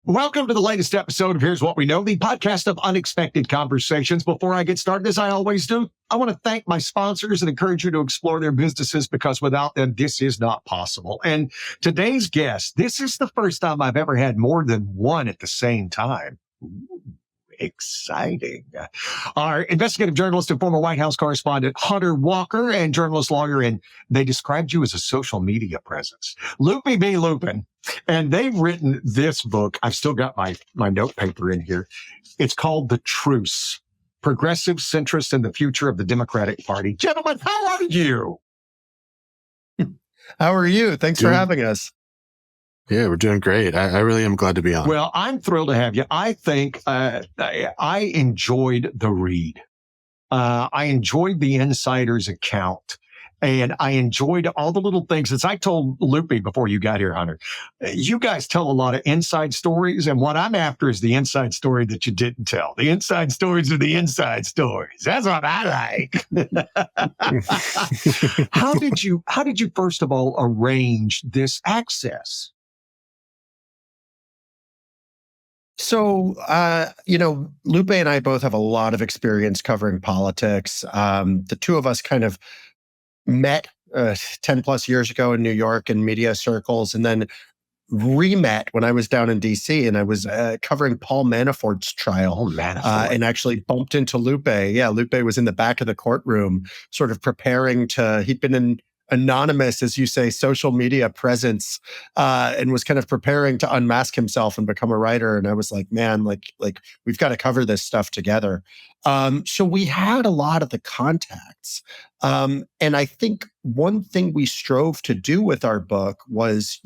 Welcome to the latest episode of Here's What We Know, the podcast of unexpected conversations. Before I get started, as I always do, I want to thank my sponsors and encourage you to explore their businesses because without them, this is not possible. And today's guest, this is the first time I've ever had more than one at the same time. Ooh, exciting. Our investigative journalist and former White House correspondent, Hunter Walker, and journalist lawyer, and they described you as a social media presence. Luppe B. Luppen. And they've written this book. I've still got my note paper in here. It's called The Truce, Progressive, Centrist, and the Future of the Democratic Party. Gentlemen, how are you? How are you? Thanks for having us. Yeah, we're doing great. I really am glad to be on. Well, I'm thrilled to have you. I think I enjoyed the read. I enjoyed the insider's account. And I enjoyed all the little things. As I told Luppe before you got here, Hunter, you guys tell a lot of inside stories. And what I'm after is the inside story that you didn't tell. The inside stories are the inside stories. That's what I like. How did you first of all arrange this access? So, Luppe and I both have a lot of experience covering politics. The two of us kind of met 10 plus years ago in New York in media circles, and then re-met when I was down in DC and I was covering Paul Manafort's trial. Oh, Manafort. And actually bumped into Luppe. Yeah, Luppe was in the back of the courtroom, sort of preparing he'd been an anonymous, as you say, social media presence, and was kind of preparing to unmask himself and become a writer. And I was like, man, like we've got to cover this stuff together. So we had a lot of the contacts. And I think one thing we strove to do with our book was,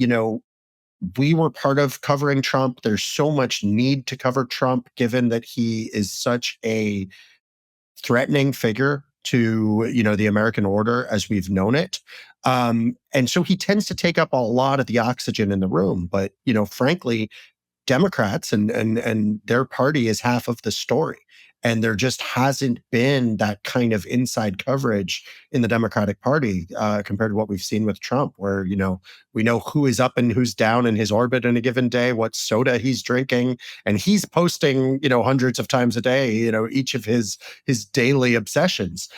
we were part of covering Trump. There's so much need to cover Trump, given that he is such a threatening figure to, the American order as we've known it. And so he tends to take up a lot of the oxygen in the room. But, frankly, Democrats and their party is half of the story. And there just hasn't been that kind of inside coverage in the Democratic Party compared to what we've seen with Trump, where, we know who is up and who's down in his orbit in a given day, what soda he's drinking, and he's posting, hundreds of times a day, each of his daily obsessions.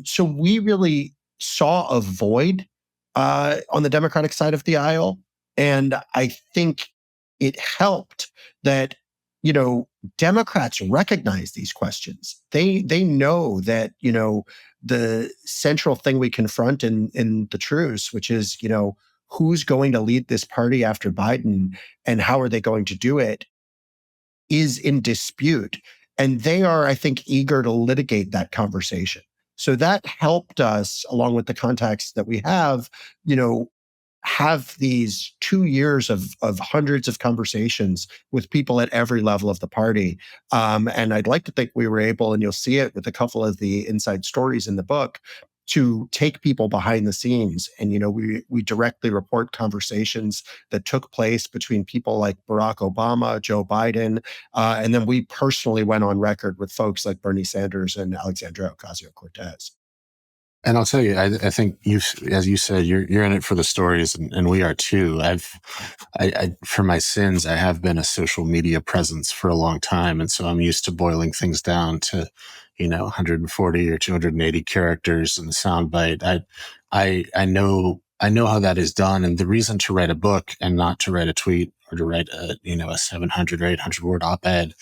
So we really saw a void on the Democratic side of the aisle. And I think it helped that, Democrats recognize these questions. They know that, the central thing we confront in the truce, which is, who's going to lead this party after Biden and how are they going to do it, is in dispute. And they are, I think, eager to litigate that conversation. So that helped us, along with the contacts that we have these 2 years of hundreds of conversations with people at every level of the party. And I'd like to think we were able, and you'll see it with a couple of the inside stories in the book, to take people behind the scenes. And, we directly report conversations that took place between people like Barack Obama, Joe Biden, and then we personally went on record with folks like Bernie Sanders and Alexandria Ocasio-Cortez. And I'll tell you, I think as you said, you're in it for the stories, and we are too. For my sins, I have been a social media presence for a long time, and so I'm used to boiling things down to, 140 or 280 characters in the soundbite. I know how that is done, and the reason to write a book and not to write a tweet or to write a 700 or 800 word op-ed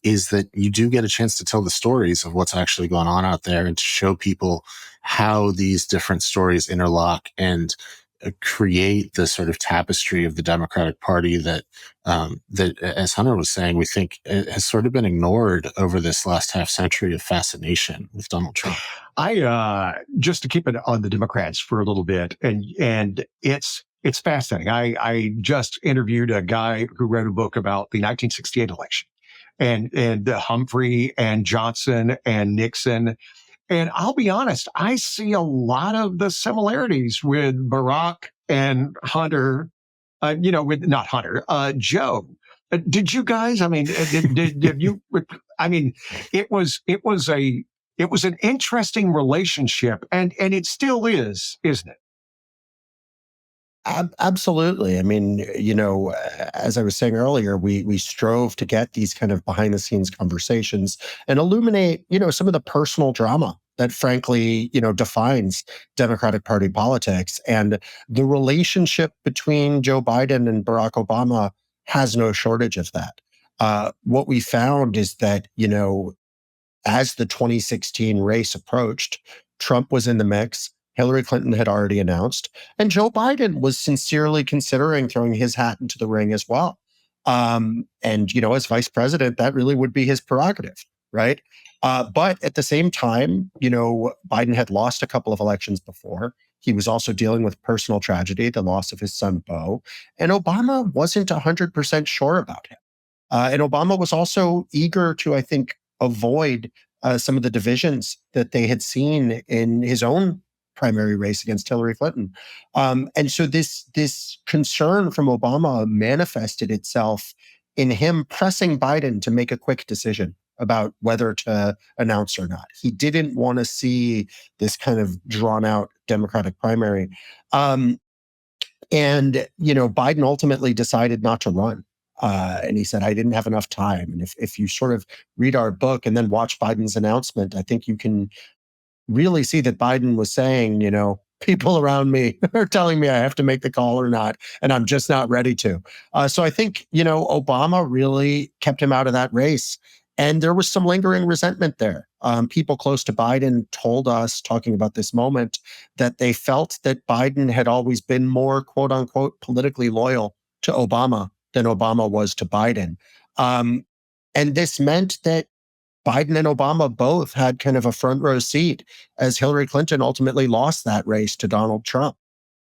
is that you do get a chance to tell the stories of what's actually going on out there and to show people how these different stories interlock and create the sort of tapestry of the Democratic Party that, as Hunter was saying, we think has sort of been ignored over this last half century of fascination with Donald Trump. I just to keep it on the Democrats for a little bit, and it's fascinating. I just interviewed a guy who wrote a book about the 1968 election, and Humphrey and Johnson and Nixon. And I'll be honest, I see a lot of the similarities with Barrack and Hunter, not Hunter, Joe. Did you guys, did you, it was an interesting relationship and it still is, isn't it? Absolutely. I mean, as I was saying earlier, we strove to get these kind of behind the scenes conversations and illuminate, some of the personal drama that frankly, defines Democratic Party politics. And the relationship between Joe Biden and Barack Obama has no shortage of that. What we found is that, as the 2016 race approached, Trump was in the mix. Hillary Clinton had already announced, and Joe Biden was sincerely considering throwing his hat into the ring as well. And, as vice president, that really would be his prerogative, right? But at the same time, Biden had lost a couple of elections before. He was also dealing with personal tragedy, the loss of his son, Beau, and Obama wasn't 100% sure about him. And Obama was also eager to, I think, avoid some of the divisions that they had seen in his own primary race against Hillary Clinton. And so this concern from Obama manifested itself in him pressing Biden to make a quick decision about whether to announce or not. He didn't want to see this kind of drawn out Democratic primary. And, Biden ultimately decided not to run. And he said, I didn't have enough time. And if you sort of read our book and then watch Biden's announcement, I think you can really see that Biden was saying, people around me are telling me I have to make the call or not, and I'm just not ready to. So I think, Obama really kept him out of that race. And there was some lingering resentment there. People close to Biden told us, talking about this moment, that they felt that Biden had always been more, quote unquote, politically loyal to Obama than Obama was to Biden. And this meant that Biden and Obama both had kind of a front row seat as Hillary Clinton ultimately lost that race to Donald Trump.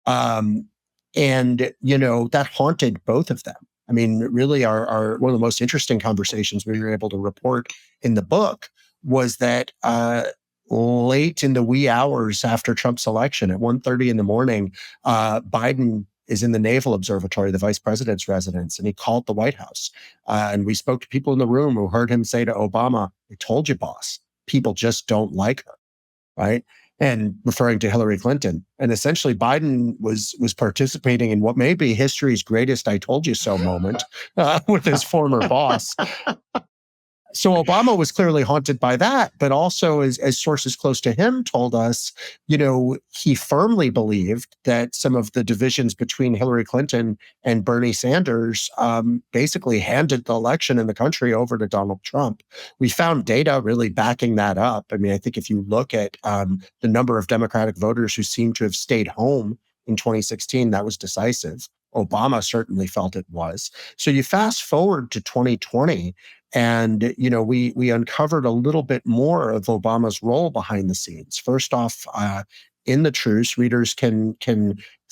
Um, and, that haunted both of them. I mean, really, our one of the most interesting conversations we were able to report in the book was that late in the wee hours after Trump's election, at 1:30 in the morning, Biden is in the Naval Observatory, the vice president's residence, and he called the White House. And we spoke to people in the room who heard him say to Obama, I told you, boss, people just don't like her, right? And referring to Hillary Clinton. And essentially Biden was participating in what may be history's greatest I told you so moment with his former boss. So Obama was clearly haunted by that, but also as sources close to him told us, he firmly believed that some of the divisions between Hillary Clinton and Bernie Sanders basically handed the election in the country over to Donald Trump. We found data really backing that up. I mean, I think if you look at the number of Democratic voters who seem to have stayed home in 2016, that was decisive. Obama certainly felt it was. So you fast forward to 2020, and we uncovered a little bit more of Obama's role behind the scenes. First off, in the truce, readers can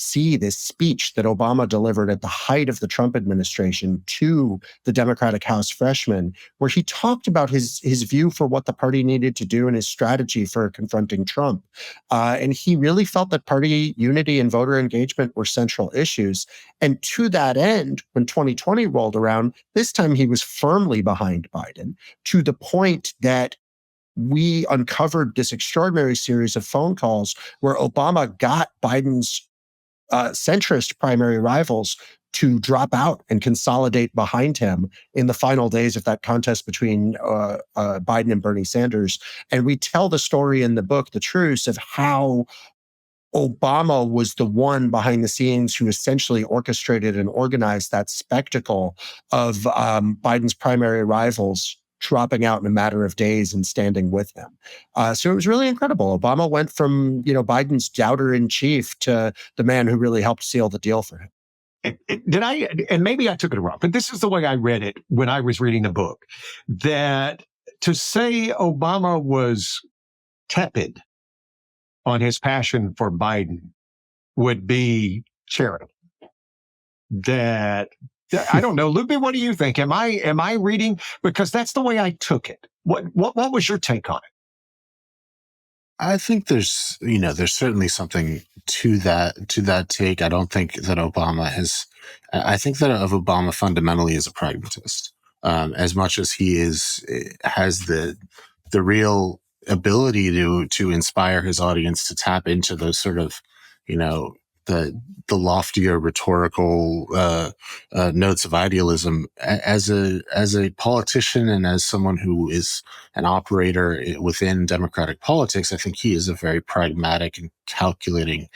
see this speech that Obama delivered at the height of the Trump administration to the Democratic House freshmen, where he talked about his view for what the party needed to do and his strategy for confronting Trump. And he really felt that party unity and voter engagement were central issues. And to that end, when 2020 rolled around, this time he was firmly behind Biden, to the point that we uncovered this extraordinary series of phone calls where Obama got Biden's centrist primary rivals to drop out and consolidate behind him in the final days of that contest between Biden and Bernie Sanders. And we tell the story in the book, The Truce, of how Obama was the one behind the scenes who essentially orchestrated and organized that spectacle of Biden's primary rivals dropping out in a matter of days and standing with him. So it was really incredible. Obama went from, Biden's doubter in chief to the man who really helped seal the deal for him. Did I, and maybe I took it wrong, but this is the way I read it when I was reading the book, that to say Obama was tepid on his passion for Biden would be charitable. That I don't know, Luppe, what do you think? Am I reading? Because that's the way I took it. What was your take on it? I think there's certainly something to that take. I don't think that I think that of Obama fundamentally is a pragmatist, as much as he has the real ability to inspire his audience to tap into those sort of, the loftier rhetorical notes of idealism. As a politician and as someone who is an operator within democratic politics, I think he is a very pragmatic and calculating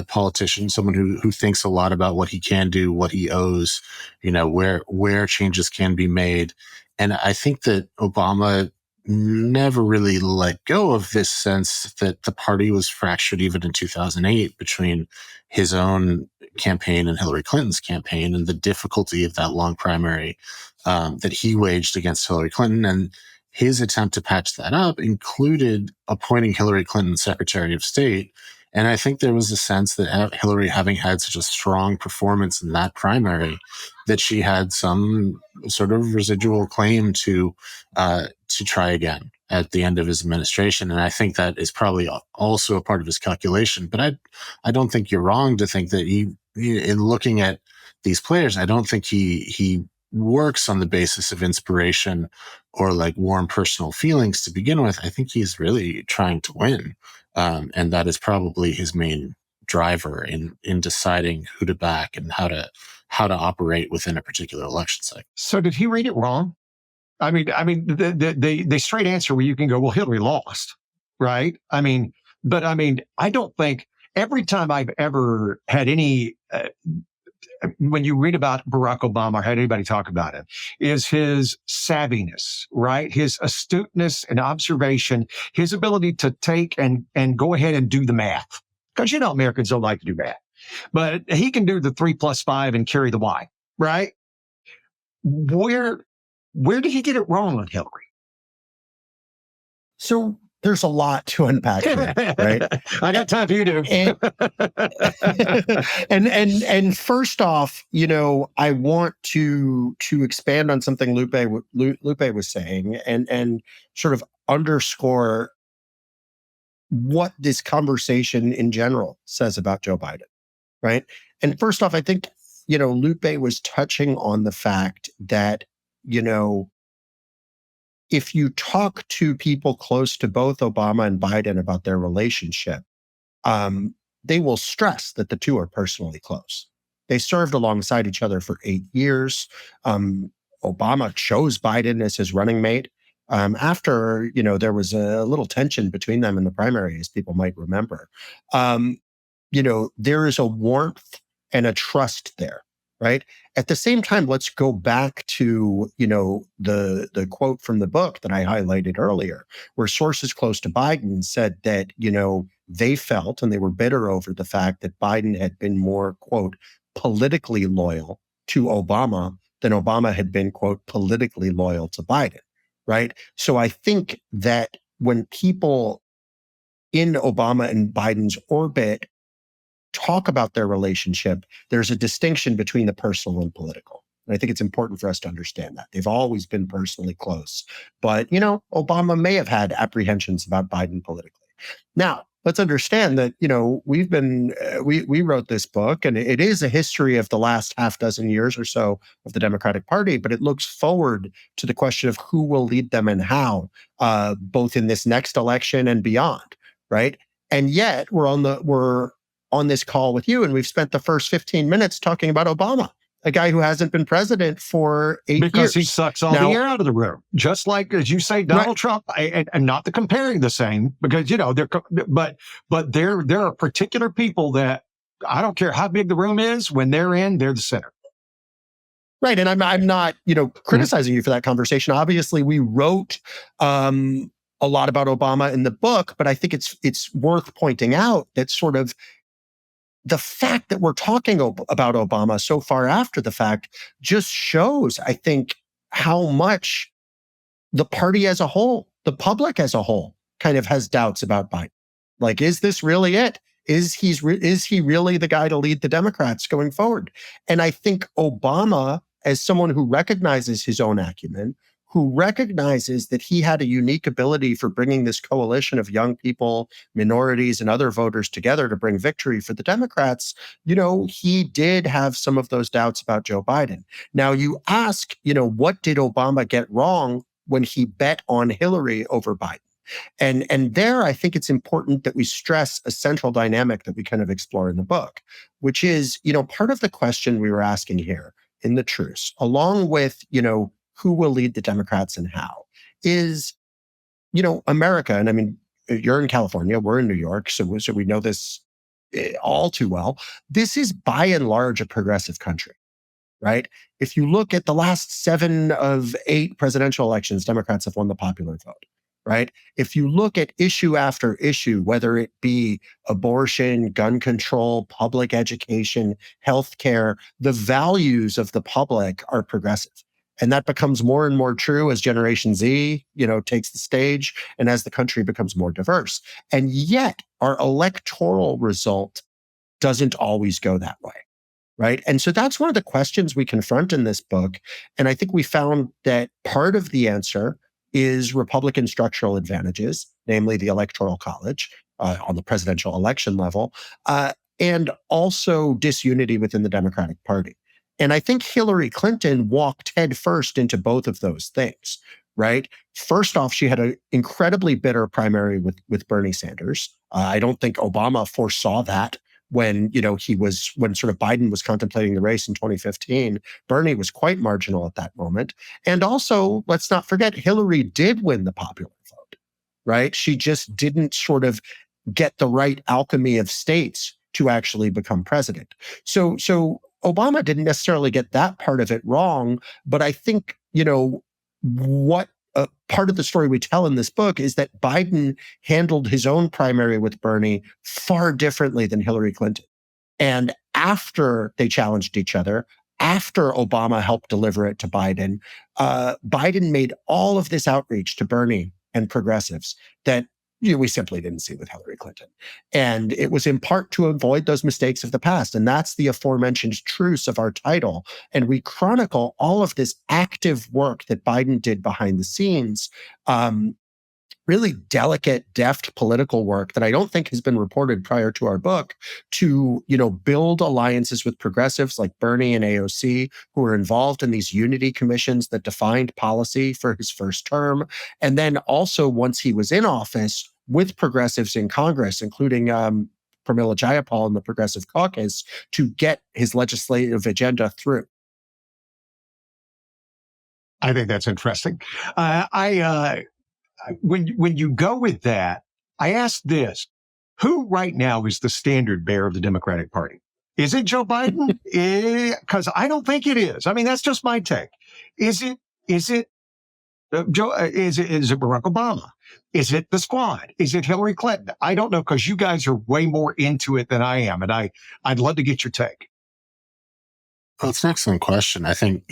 politician, someone who thinks a lot about what he can do, what he owes, where changes can be made. And I think that Obama never really let go of this sense that the party was fractured even in 2008 between his own campaign and Hillary Clinton's campaign, and the difficulty of that long primary that he waged against Hillary Clinton. And his attempt to patch that up included appointing Hillary Clinton Secretary of State. And I think there was a sense that Hillary, having had such a strong performance in that primary, that she had some sort of residual claim to try again at the end of his administration. And I think that is probably also a part of his calculation. But I don't think you're wrong to think that he, in looking at these players, I don't think he works on the basis of inspiration or like warm personal feelings to begin with. I think he's really trying to win. And that is probably his main driver in deciding who to back and how to operate within a particular election cycle. So did he read it wrong? I mean, the straight answer where you can go, well, Hillary lost, right? But I don't think every time I've ever had any, when you read about Barack Obama or had anybody talk about him, is his savviness, right? His astuteness and observation, his ability to take and go ahead and do the math. Because, Americans don't like to do math. But he can do the 3 + 5 and carry the Y, right? Where did he get it wrong on Hillary? So there's a lot to unpack here, right? I got time for you to. And first off, I want to expand on something Luppe was saying and sort of underscore what this conversation in general says about Joe Biden, right? And first off, I think, Luppe was touching on the fact that, if you talk to people close to both Obama and Biden about their relationship, they will stress that the two are personally close. They served alongside each other for 8 years. Obama chose Biden as his running mate after, there was a little tension between them in the primary, as people might remember. There is a warmth and a trust there, right? At the same time, let's go back to, the quote from the book that I highlighted earlier, where sources close to Biden said that, they felt and they were bitter over the fact that Biden had been more, quote, politically loyal to Obama than Obama had been, quote, politically loyal to Biden, right? So I think that when people in Obama and Biden's orbit talk about their relationship, there's a distinction between the personal and political. And I think it's important for us to understand that. They've always been personally close. But, Obama may have had apprehensions about Biden politically. Now, let's understand that, we wrote this book, and it is a history of the last half dozen years or so of the Democratic Party, but it looks forward to the question of who will lead them and how, both in this next election and beyond, right? And yet we're on this call with you, and we've spent the first 15 minutes talking about Obama, a guy who hasn't been president for 8 years. Because he sucks all the air out of the room. Just like, as you say, Donald Trump, and not to comparing the same, because, there are particular people that I don't care how big the room is, when they're in, they're the center. Right. And I'm not, criticizing you for that conversation. Obviously, we wrote a lot about Obama in the book, but I think it's worth pointing out that sort of the fact that we're talking about Obama so far after the fact just shows, I think, how much the party as a whole, the public as a whole, kind of has doubts about Biden. Like, is this really it? Is he really the guy to lead the Democrats going forward? And I think Obama, as someone who recognizes his own acumen, who recognizes that he had a unique ability for bringing this coalition of young people, minorities, and other voters together to bring victory for the Democrats, he did have some of those doubts about Joe Biden. Now, you ask, what did Obama get wrong when he bet on Hillary over Biden? And there, I think it's important that we stress a central dynamic that we kind of explore in the book, which is, part of the question we were asking here in the truce, along with, who will lead the Democrats and how, is, America. And I mean, you're in California, we're in New York, so we know this all too well. This is by and large a progressive country, right? If you look at the last 7 of 8 presidential elections, Democrats have won the popular vote, right? If you look at issue after issue, whether it be abortion, gun control, public education, healthcare, the values of the public are progressive. And that becomes more and more true as Generation Z, takes the stage and as the country becomes more diverse. And yet our electoral result doesn't always go that way. Right. And so that's one of the questions we confront in this book. And I think we found that part of the answer is Republican structural advantages, namely the Electoral College on the presidential election level, and also disunity within the Democratic Party. And I think Hillary Clinton walked headfirst into both of those things. Right. First off, she had an incredibly bitter primary with Bernie Sanders. I don't think Obama foresaw that. When sort of Biden was contemplating the race in 2015, Bernie was quite marginal at that moment. And also, let's not forget, Hillary did win the popular vote, right? She just didn't sort of get the right alchemy of states to actually become president. So Obama didn't necessarily get that part of it wrong, but I think, what part of the story we tell in this book is that Biden handled his own primary with Bernie far differently than Hillary Clinton. And after they challenged each other, after Obama helped deliver it to Biden, Biden made all of this outreach to Bernie and progressives that we simply didn't see with Hillary Clinton. And it was in part to avoid those mistakes of the past. And that's the aforementioned truce of our title. And we chronicle all of this active work that Biden did behind the scenes, really delicate, deft political work that I don't think has been reported prior to our book to, build alliances with progressives like Bernie and AOC, who were involved in these unity commissions that defined policy for his first term. And then also once he was in office with progressives in Congress, including Pramila Jayapal in the Progressive Caucus, to get his legislative agenda through. I think that's interesting. When you go with that, I ask this: who right now is the standard bearer of the Democratic Party? Is it Joe Biden? Because I don't think it is. I mean, that's just my take. Is it Joe? Is it Barack Obama? Is it the squad? Is it Hillary Clinton? I don't know, because you guys are way more into it than I am, and I'd love to get your take. Well, it's an excellent question. I think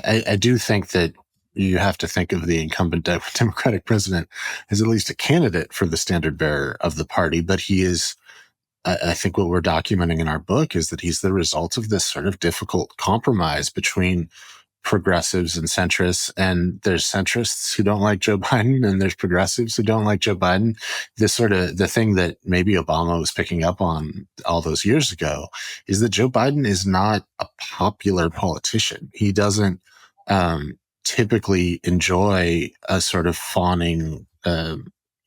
I do think that you have to think of the incumbent Democratic president as at least a candidate for the standard bearer of the party. But he is, I think what we're documenting in our book is that he's the result of this sort of difficult compromise between progressives and centrists. And there's centrists who don't like Joe Biden, and there's progressives who don't like Joe Biden. This sort of the thing that maybe Obama was picking up on all those years ago is that Joe Biden is not a popular politician. He doesn't, typically enjoy a sort of fawning,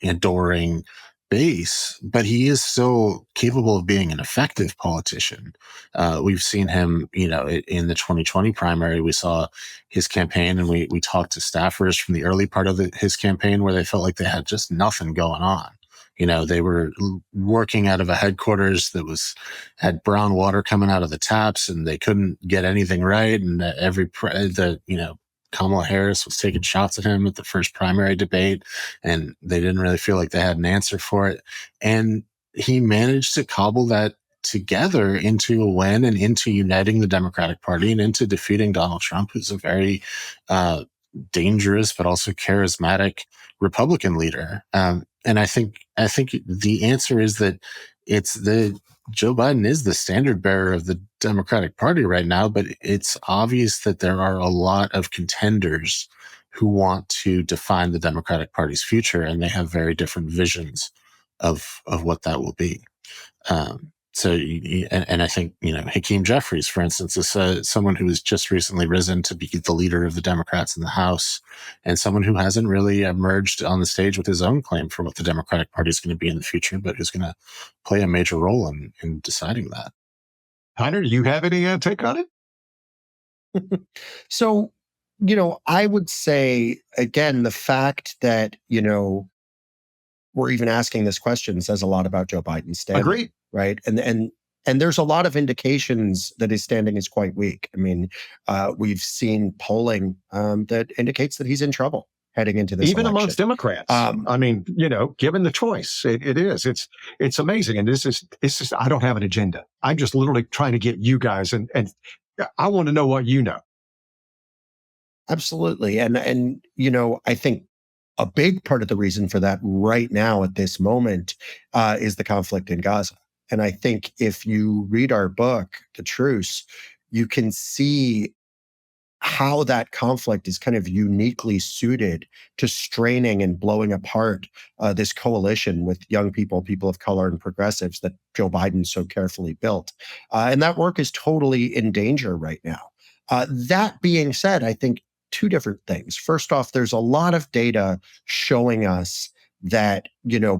adoring base, but he is so capable of being an effective politician. We've seen him, in the 2020 primary, we saw his campaign, and we talked to staffers from the early part of his campaign where they felt like they had just nothing going on. They were working out of a headquarters that had brown water coming out of the taps, and they couldn't get anything right. And Kamala Harris was taking shots at him at the first primary debate, and they didn't really feel like they had an answer for it. And he managed to cobble that together into a win and into uniting the Democratic Party and into defeating Donald Trump, who's a very dangerous but also charismatic Republican leader. And I think the answer is that Joe Biden is the standard bearer of the Democratic Party right now, but it's obvious that there are a lot of contenders who want to define the Democratic Party's future, and they have very different visions of what that will be. So, and I think, Hakeem Jeffries, for instance, is someone who has just recently risen to be the leader of the Democrats in the House, and someone who hasn't really emerged on the stage with his own claim for what the Democratic Party is going to be in the future, but who's going to play a major role in deciding that. Hunter, do you have any take on it? So, I would say, again, the fact that, we're even asking this question says a lot about Joe Biden's standing. Agreed. Right. And there's a lot of indications that his standing is quite weak. I mean, we've seen polling that indicates that he's in trouble heading into this even election. Amongst Democrats. Given the choice, it is. It's amazing. And this is I don't have an agenda. I'm just literally trying to get you guys and I want to know what you know. Absolutely. And I think a big part of the reason for that right now at this moment is the conflict in Gaza. And I think if you read our book, The Truce, you can see how that conflict is kind of uniquely suited to straining and blowing apart this coalition with young people, people of color, and progressives that Joe Biden so carefully built. And that work is totally in danger right now. That being said, I think two different things. First off, there's a lot of data showing us that,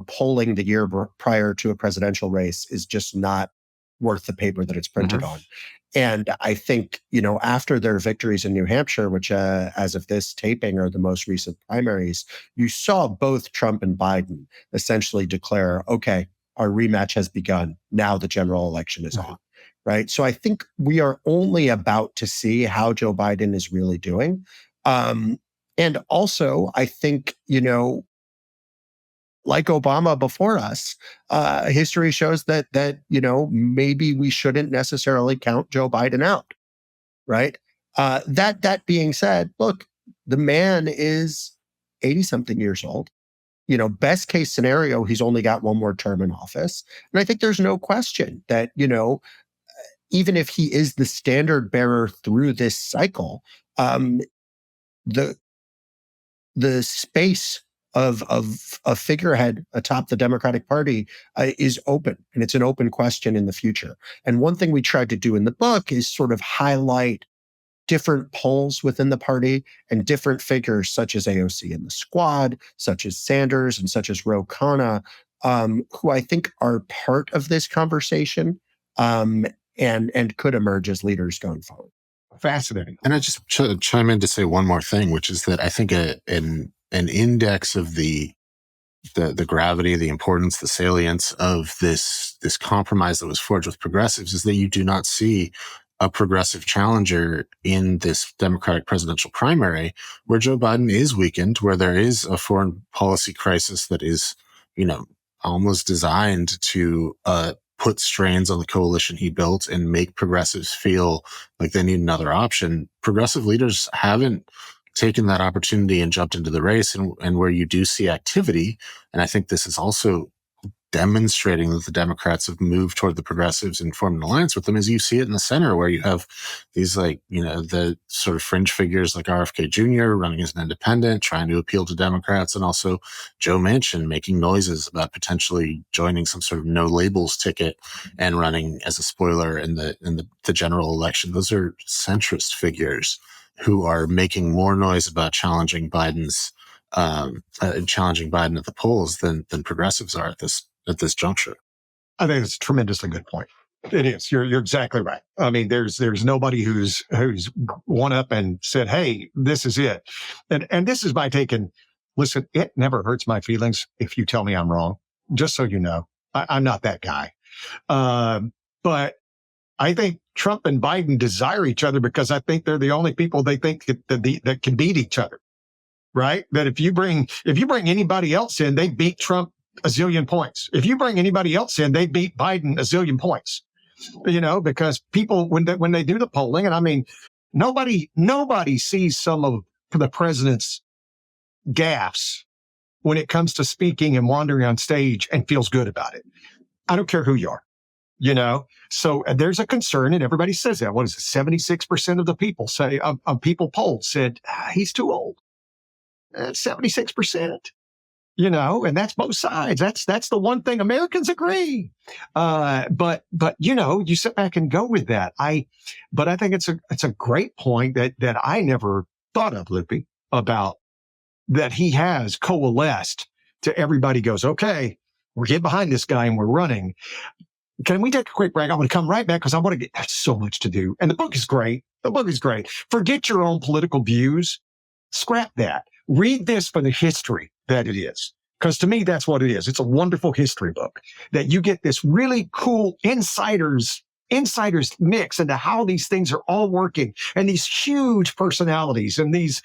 polling the year prior to a presidential race is just not worth the paper that it's printed on. And I think, after their victories in New Hampshire, which as of this taping are the most recent primaries, you saw both Trump and Biden essentially declare, okay, our rematch has begun. Now the general election is on. Right. So I think we are only about to see how Joe Biden is really doing. And also, I think, like Obama before us, history shows that maybe we shouldn't necessarily count Joe Biden out. Right. That being said, look, the man is 80-something years old. Best case scenario, he's only got one more term in office. And I think there's no question that, even if he is the standard bearer through this cycle, the space of a figurehead atop the Democratic Party is open, and it's an open question in the future. And one thing we tried to do in the book is sort of highlight different polls within the party and different figures such as AOC in the Squad, such as Sanders, and such as Ro Khanna, who I think are part of this conversation. And could emerge as leaders going forward. Fascinating. And I just chime in to say one more thing, which is that I think an index of the gravity, the importance, the salience of this compromise that was forged with progressives is that you do not see a progressive challenger in this Democratic presidential primary where Joe Biden is weakened, where there is a foreign policy crisis that is, almost designed to put strains on the coalition he built and make progressives feel like they need another option. Progressive leaders haven't taken that opportunity and jumped into the race, and where you do see activity. And I think this is also demonstrating that the Democrats have moved toward the progressives and formed an alliance with them, as you see it in the center, where you have these the sort of fringe figures like RFK Jr. running as an independent, trying to appeal to Democrats, and also Joe Manchin making noises about potentially joining some sort of no labels ticket and running as a spoiler in the general election. Those are centrist figures who are making more noise about challenging Biden at the polls than progressives are at this juncture. I think it's a tremendously good point. It is. You're exactly right. I mean, there's nobody who's won up and said, "Hey, this is it," and this is my take. And listen, it never hurts my feelings if you tell me I'm wrong. Just so you know, I'm not that guy. But I think Trump and Biden desire each other because I think they're the only people they think that can beat each other. Right? That if you bring anybody else in, they beat Trump a zillion points. If you bring anybody else in, they beat Biden a zillion points. Because people, when they do the polling, and I mean, nobody sees some of the president's gaffes when it comes to speaking and wandering on stage and feels good about it. I don't care who you are. So there's a concern, and everybody says that. What is it? 76% of the people say, people polled said, he's too old. 76%. And that's both sides. That's the one thing Americans agree. But you sit back and go with that. But I think it's a great point that I never thought of, Luppe, about that he has coalesced to everybody goes, okay, we're getting behind this guy and we're running. Can we take a quick break? I want to come right back because I want to get, there's so much to do. And the book is great. The book is great. Forget your own political views. Scrap that. Read this for the history that it is. Because to me, that's what it is. It's a wonderful history book that you get this really cool insiders mix into how these things are all working and these huge personalities and these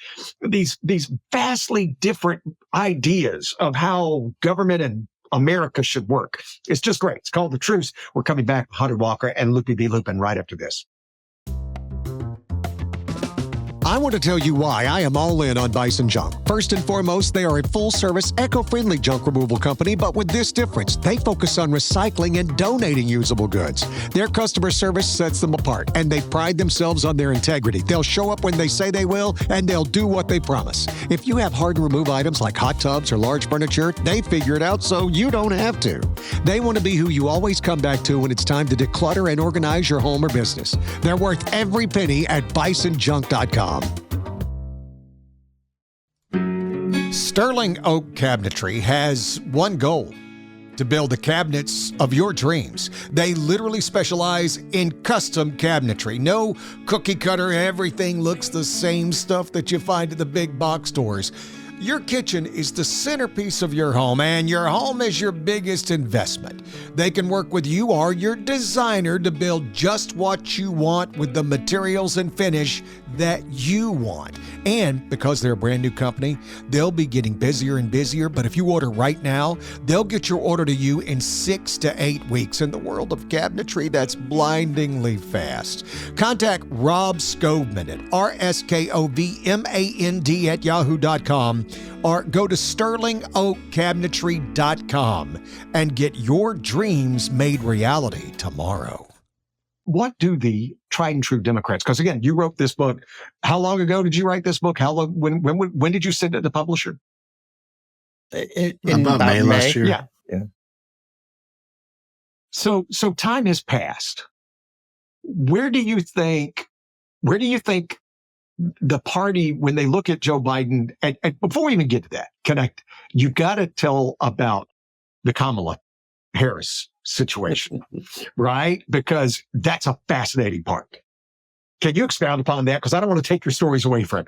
vastly different ideas of how government and America should work. It's just great. It's called The Truce. We're coming back with Hunter Walker and Luppe B. Luppen right after this. I want to tell you why I am all in on Bison Junk. First and foremost, they are a full-service, eco-friendly junk removal company, but with this difference. They focus on recycling and donating usable goods. Their customer service sets them apart, and they pride themselves on their integrity. They'll show up when they say they will, and they'll do what they promise. If you have hard-to-remove items like hot tubs or large furniture, they figure it out so you don't have to. They want to be who you always come back to when it's time to declutter and organize your home or business. They're worth every penny at bisonjunk.com. Sterling Oak Cabinetry has one goal: to build the cabinets of your dreams. They literally specialize in custom cabinetry. No cookie cutter, everything looks the same stuff that you find at the big box stores. Your kitchen is the centerpiece of your home, and your home is your biggest investment. They can work with you or your designer to build just what you want with the materials and finish that you want. And because they're a brand new company, they'll be getting busier and busier, but if you order right now, they'll get your order to you in 6 to 8 weeks. In the world of cabinetry, that's blindingly fast. Contact Rob Scovman at RSKOVMAND at yahoo.com or go to sterlingoakcabinetry.com and get your dreams made reality tomorrow. What do the tried and true Democrats, because again, you wrote this book. How long ago did you write this book? How long, when did you send it to the publisher? In about May last year. Yeah. Yeah. So time has passed. Where do you think the party, when they look at Joe Biden, and before we even get to that, you've got to tell about the Kamala Harris situation, right? Because that's a fascinating part. Can you expound upon that? Because I don't want to take your stories away from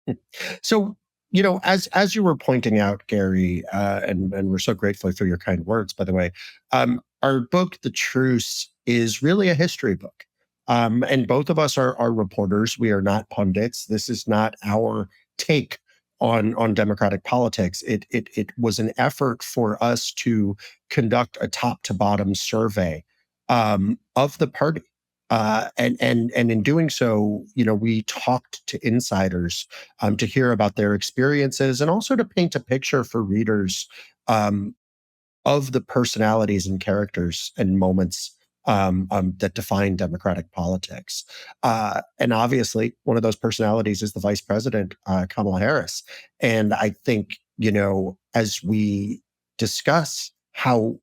you. So, as you were pointing out, Gary, and we're so grateful for your kind words, by the way, our book, The Truce, is really a history book. And both of us are reporters. We are not pundits. This is not our take on democratic politics. It was an effort for us to conduct a top to bottom survey of the party. And in doing so, we talked to insiders to hear about their experiences and also to paint a picture for readers of the personalities and characters and moments that define democratic politics. And obviously, one of those personalities is the vice president, Kamala Harris. And I think, as we discuss how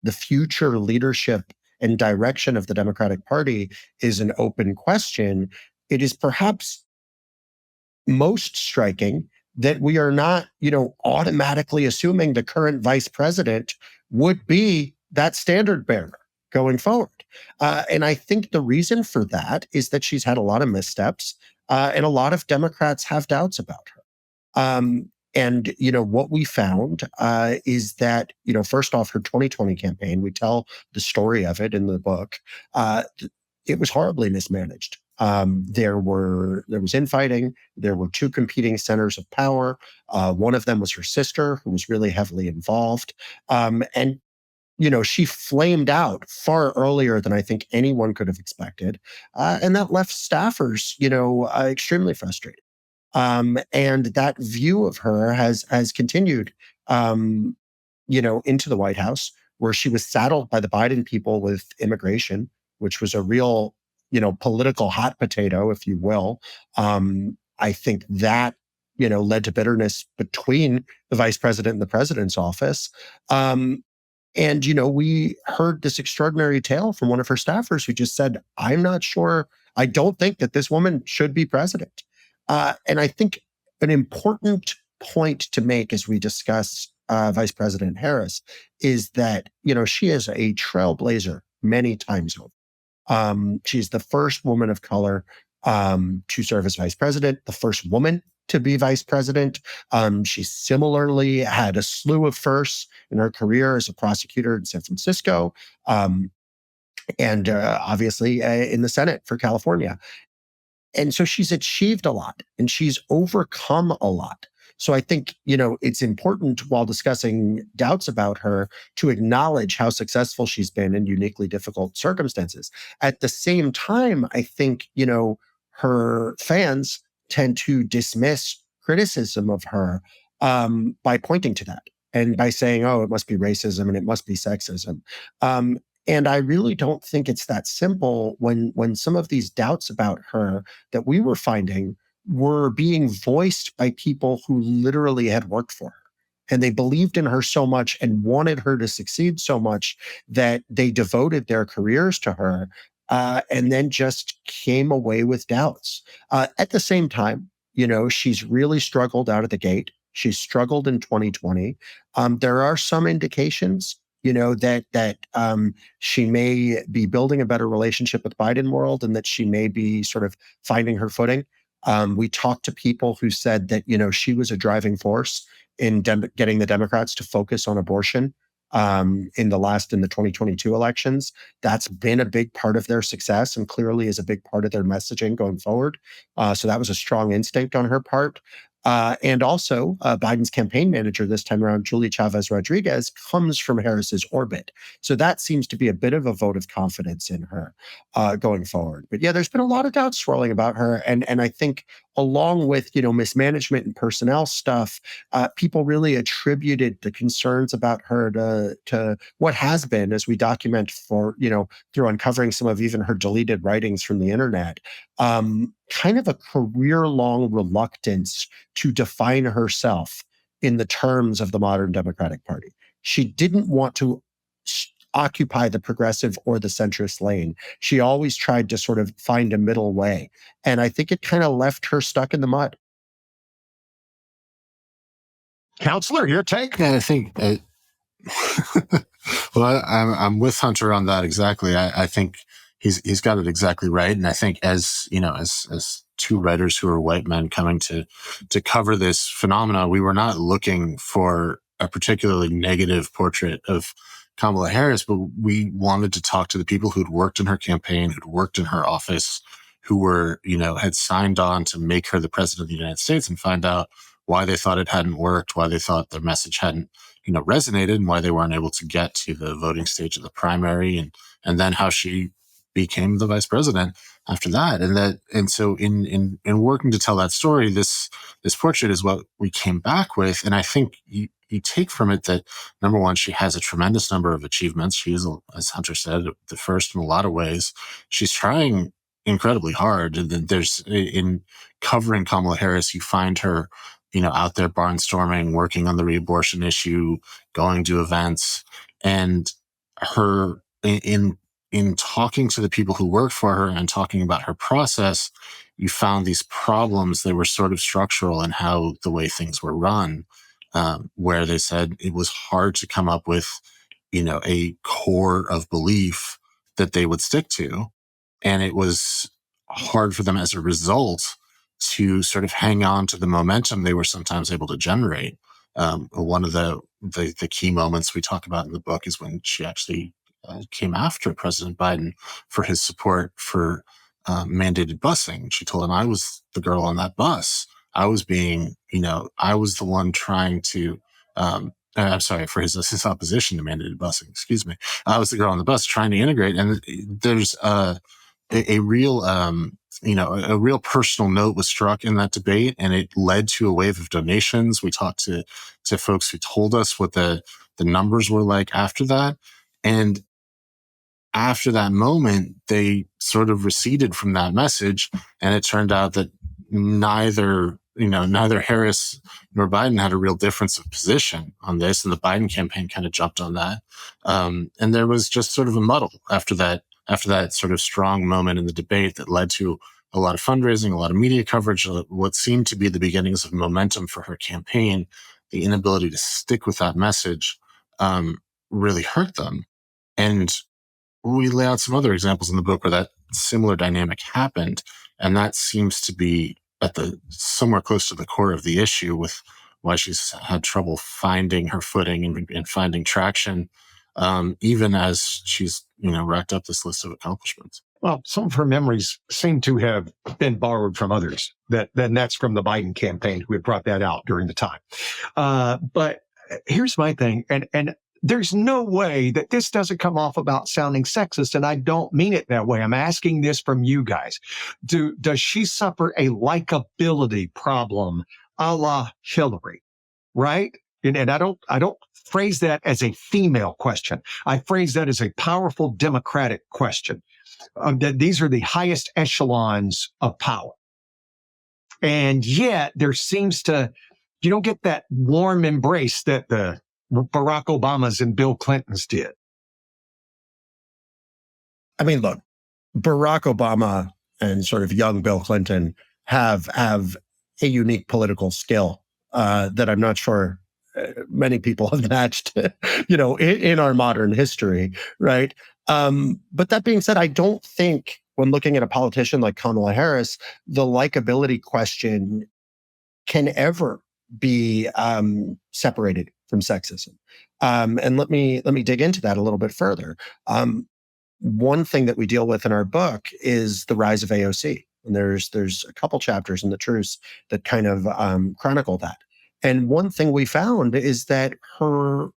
the future leadership and direction of the Democratic Party is an open question, it is perhaps most striking that we are not, automatically assuming the current vice president would be that standard bearer going forward. And I think the reason for that is that she's had a lot of missteps, and a lot of Democrats have doubts about her. And what we found is that, first off, her 2020 campaign, we tell the story of it in the book, it was horribly mismanaged. There was infighting. There were two competing centers of power. One of them was her sister, who was really heavily involved. And she flamed out far earlier than I think anyone could have expected. And that left staffers, extremely frustrated. And that view of her has continued, into the White House, where she was saddled by the Biden people with immigration, which was a real, political hot potato, if you will. I think that led to bitterness between the vice president and the president's office. And, we heard this extraordinary tale from one of her staffers who just said, I'm not sure, I don't think that this woman should be president. And I think an important point to make as we discuss Vice President Harris is that, she is a trailblazer many times over. She's the first woman of color to serve as vice president, the first woman to be vice president. She similarly had a slew of firsts in her career as a prosecutor in San Francisco, and obviously in the Senate for California. And so she's achieved a lot and she's overcome a lot. So I think, it's important while discussing doubts about her to acknowledge how successful she's been in uniquely difficult circumstances. At the same time, I think, her fans tend to dismiss criticism of her by pointing to that and by saying, oh, it must be racism and it must be sexism. And I really don't think it's that simple when some of these doubts about her that we were finding were being voiced by people who literally had worked for her. And they believed in her so much and wanted her to succeed so much that they devoted their careers to her and then just came away with doubts. At the same time, she's really struggled out of the gate. She's struggled in 2020. There are some indications that she may be building a better relationship with Biden world and that she may be sort of finding her footing. We talked to people who said that, she was a driving force in getting the Democrats to focus on abortion in the 2022 elections. That's been a big part of their success and clearly is a big part of their messaging going forward. So that was a strong instinct on her part. And also, Biden's campaign manager this time around, Julie Chavez Rodriguez, comes from Harris's orbit. So that seems to be a bit of a vote of confidence in her going forward. But yeah, there's been a lot of doubt swirling about her. And I think along with, mismanagement and personnel stuff, people really attributed the concerns about her to what has been, as we document through uncovering some of even her deleted writings from the internet, kind of a career-long reluctance to define herself in the terms of the modern Democratic Party. She didn't want to occupy the progressive or the centrist lane. She always tried to sort of find a middle way. And I think it kind of left her stuck in the mud. Counselor, your take? Yeah, I think. Well, I'm with Hunter on that exactly. I think he's got it exactly right, and I think as two writers who are white men coming to cover this phenomena, we were not looking for a particularly negative portrait of Kamala Harris, but we wanted to talk to the people who'd worked in her campaign, who'd worked in her office, who were, had signed on to make her the president of the United States, and find out why they thought it hadn't worked, why they thought their message hadn't, resonated, and why they weren't able to get to the voting stage of the primary, and then how she became the vice president after that. And so in working to tell that story, this portrait is what we came back with. And I think you take from it that, number one, she has a tremendous number of achievements. She is, as Hunter said, the first in a lot of ways. She's trying incredibly hard. And then in covering Kamala Harris, you find her, out there barnstorming, working on the re-abortion issue, going to events, and her in talking to the people who work for her and talking about her process, you found these problems that were sort of structural in how the way things were run, where they said it was hard to come up with, a core of belief that they would stick to. And it was hard for them as a result to sort of hang on to the momentum they were sometimes able to generate. One of the key moments we talk about in the book is when she actually came after President Biden for his support for mandated busing. She told him, I was the girl on that bus. I was being, I was the one trying to, I'm sorry, for his opposition to mandated busing, excuse me. I was the girl on the bus trying to integrate. And there's a real, a real personal note was struck in that debate, and it led to a wave of donations. We talked to folks who told us what the numbers were like after that. And after that moment, they sort of receded from that message. And it turned out that neither neither Harris nor Biden had a real difference of position on this, and the Biden campaign kind of jumped on that. And there was just sort of a muddle after that sort of strong moment in the debate that led to a lot of fundraising, a lot of media coverage, what seemed to be the beginnings of momentum for her campaign. The inability to stick with that message really hurt them. And we lay out some other examples in the book where that similar dynamic happened. And that seems to be somewhere close to the core of the issue with why she's had trouble finding her footing and finding traction, even as she's, racked up this list of accomplishments. Well, some of her memories seem to have been borrowed from others. That's from the Biden campaign who had brought that out during the time. But here's my thing. And there's no way that this doesn't come off about sounding sexist, and I don't mean it that way. I'm asking this from you guys. Does she suffer a likability problem a la Hillary, right? And I don't phrase that as a female question. I phrase that as a powerful democratic question. That these are the highest echelons of power. And yet there seems you don't get that warm embrace that the Barack Obamas and Bill Clintons did. I mean, look, Barack Obama and sort of young Bill Clinton have a unique political skill that I'm not sure many people have matched, in our modern history, right? But that being said, I don't think when looking at a politician like Kamala Harris, the likability question can ever be separated from sexism. And let me dig into that a little bit further. One thing that we deal with in our book is the rise of AOC. And there's a couple chapters in the Truce that kind of chronicle that. And one thing we found is that her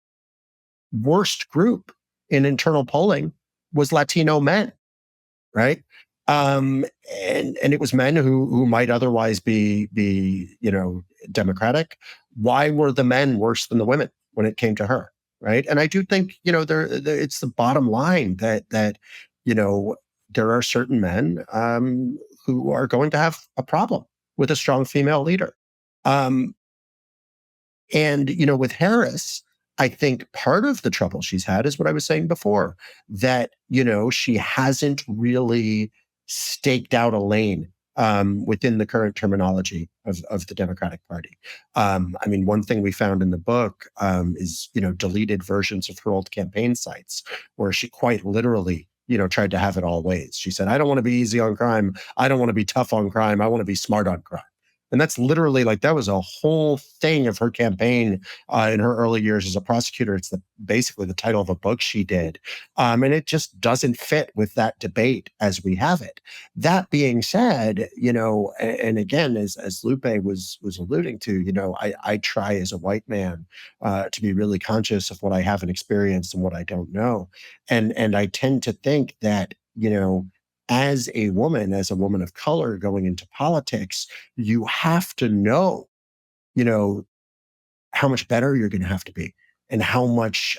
worst group in internal polling was Latino men, right? And it was men who might otherwise be Democratic. Why were the men worse than the women when it came to her, right? And I do think it's the bottom line that there are certain men who are going to have a problem with a strong female leader. And with Harris, I think part of the trouble she's had is what I was saying before, that, she hasn't really staked out a lane within the current terminology of the Democratic Party. One thing we found in the book is, deleted versions of her old campaign sites where she quite literally, tried to have it all ways. She said, I don't want to be easy on crime. I don't want to be tough on crime. I want to be smart on crime. And that's literally that was a whole thing of her campaign in her early years as a prosecutor. It's basically the title of a book she did. And it just doesn't fit with that debate as we have it. That being said, and again, as Luppe was alluding to, I try as a white man to be really conscious of what I haven't experienced and what I don't know. And I tend to think that, as a woman of color going into politics, you have to know, how much better you're going to have to be and how much